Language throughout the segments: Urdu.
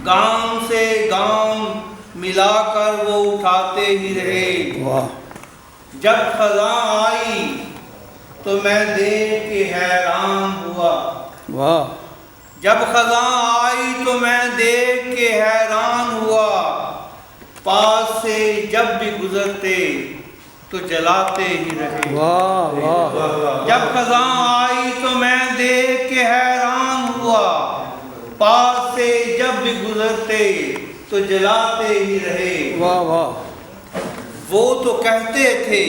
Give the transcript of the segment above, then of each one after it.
گام سے گام ملا کر وہ اٹھاتے ہی رہے۔ واہ جب خزاں آئی تو میں دیکھ کے حیران ہوا، واہ جب خزاں آئی تو میں دیکھ کے حیران ہوا، پاس سے جب بھی گزرتے تو جلاتے ہی رہے۔ واہ واہ جب خزاں آئی تو میں دیکھ کے حیران ہوا، پاس سے جب بھی گزرتے تو جلاتے ہی رہے۔ واہ واہ وہ تو کہتے تھے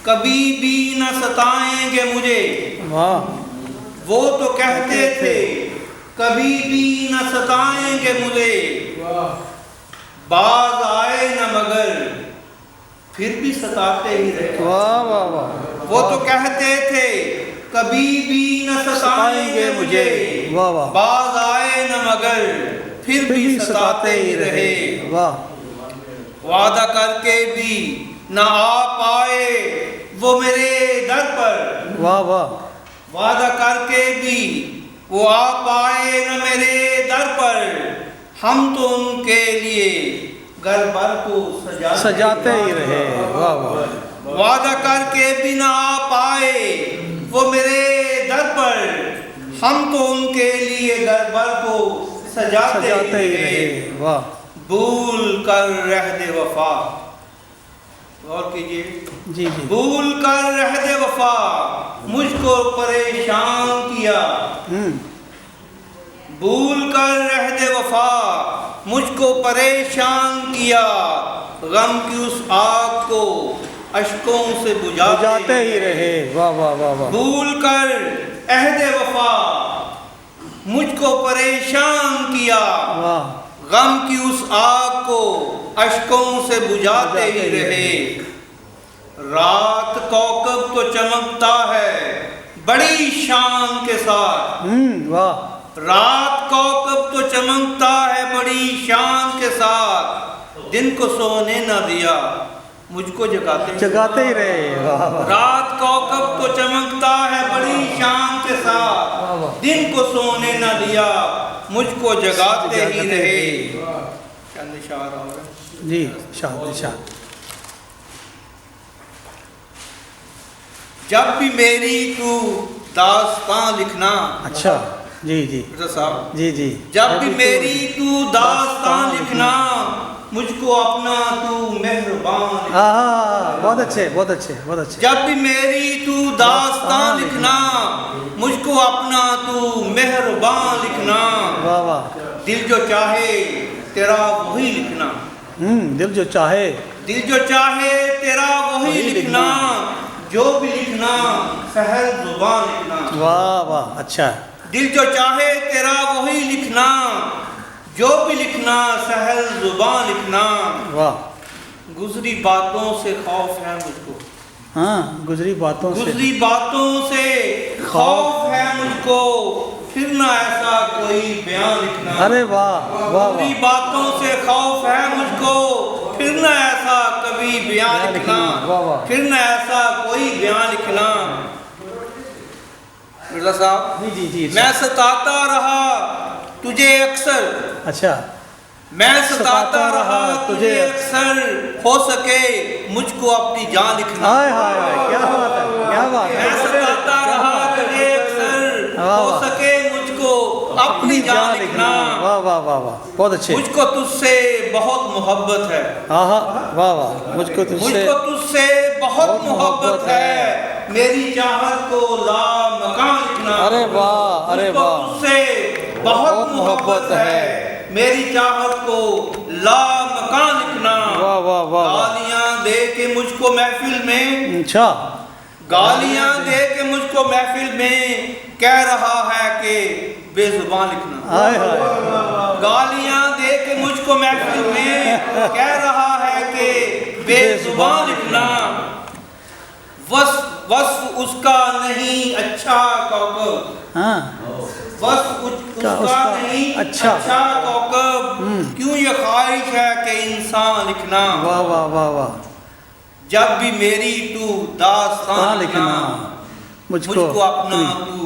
کبھی بھی نہ ستائیں گے مجھے، واہ وہ تو کہتے تھے کبھی بھی نہ ستائیں گے مجھے، باز آئے نہ مگر پھر بھی ستاتے ہی رہے۔ واہ واہ واہ وہ تو کہتے تھے کبھی بھی نہ ستائیں گے مجھے، واہ واہ باز آئے نہ مگر پھر بھی ستاتے ہی رہے۔ واہ وعدہ کر کے بھی نہ آ پائے وہ میرے در پر، واہ واہ وعدہ کر کے بھی وہ آ پائے نہ میرے در پر، ہم تو ان کے لیے گھر بھر کو سجاتے ہی رہے۔ واہ واہ وعدہ کر کے بھی نہ آ پائے وہ میرے در پر، ہم تو ان کے لیے گھر بھر کو سجاتے ہی رہے۔ واہ بھول کر عہد وفا، غور کیجئے، جی جی بھول کر عہد وفا مجھ کو پریشان کیا، بھول کر عہد وفا مجھ کو پریشان کیا، غم کی اس آگ کو اشکوں سے بجھاتے ہی رہے۔ واہ واہ واہ واہ بھول کر عہد وفا مجھ کو پریشان کیا، واہ غم کی اس آگ کو اشکوں سے بجھاتے ہی رہے۔ رات کوکب تو چمکتا ہے بڑی شان کے ساتھ، واہ رات کوکب تو چمکتا ہے بڑی شان کے ساتھ، دن کو سونے نہ دیا مجھ کو جگاتے ہی رہے۔ واہ واہ رات کوکب تو چمکتا ہے بڑی شان کے ساتھ، دن کو سونے نہ دیا مجھ کو جگاتے ہی رہے۔ چند اشعار اور ہیں۔ جی شاد شاد جب بھی میری تو داستان لکھنا، اچھا جی جی مرزا صاحب، جی جی جب بھی میری تو داستان لکھنا، مجھ کو اپنا تو مہربان لکھنا، ہاں بہت اچھے بہت اچھے بہت اچھے۔ جب بھی میری تو داستان لکھنا، مجھ کو اپنا تو مہربان لکھنا، واہ واہ دل جو چاہے تیرا وہی لکھنا، دل جو چاہے دل جو چاہے تیرا وہی لکھنا، جو بھی لکھنا سہل زبان لکھنا، واہ واہ اچھا دل جو چاہے تیرا وہی لکھنا، جو بھی لکھنا سہل زبان لکھنا، واہ گزری باتوں سے خوف ہے مجھ کو، ہاں گزری باتوں سے گزری باتوں سے خوف ہے مجھ کو، پھر نہ ایسا کوئی بیان لکھنا، ارے واہ واہ گزری واہ باتوں سے خوف ہے مجھ کو، پھر نہ ایسا کبھی بیان لکھنا، واہ واہ پھر نہ ایسا کوئی بیان لکھنا۔ مرزا صاحب، جی جی میں ستاتا رہا تجھے اکثر، اچھا میں ستاتا رہا تجھے اکثر، ہو سکے مجھ کو اپنی جان لکھنا، ہائے ہائے ہائے کیا بات ہے کیا بات میں ہے ستاتا رہا تجھے اکثر، ہو سکے مجھ کو اپنی جان لکھنا، واہ واہ واہ واہ بہت اچھے مجھ کو تجھ سے بہت محبت ہے، ہاں ہاں واہ واہ مجھ کو تجھ سے بہت محبت ہے، میری چاہت کو لا مکان لکھنا، ارے واہ ارے واہ تجھ سے بہت محبت ہے، میری چاہت کو لا مکان لکھنا، واہ واہ واہ گالیاں دے کے مجھ کو محفل میں، اچھا گالیاں دے کے مجھ کو محفل میں کہہ رہا ہے کہ بے زبان لکھنا، ہائے ہائے گالیاں دے کے مجھ کو محفل میں کہہ رہا ہے کہ بے زبان لکھنا، وصف اس کا نہیں اچھا کوکب، ہاں وصف اس کا نہیں اچھا کوکب، کیوں یہ خواہش ہے کہ انسان لکھنا، واہ واہ واہ واہ جب بھی میری تو داستان لکھنا، مجھ کو اپنا تو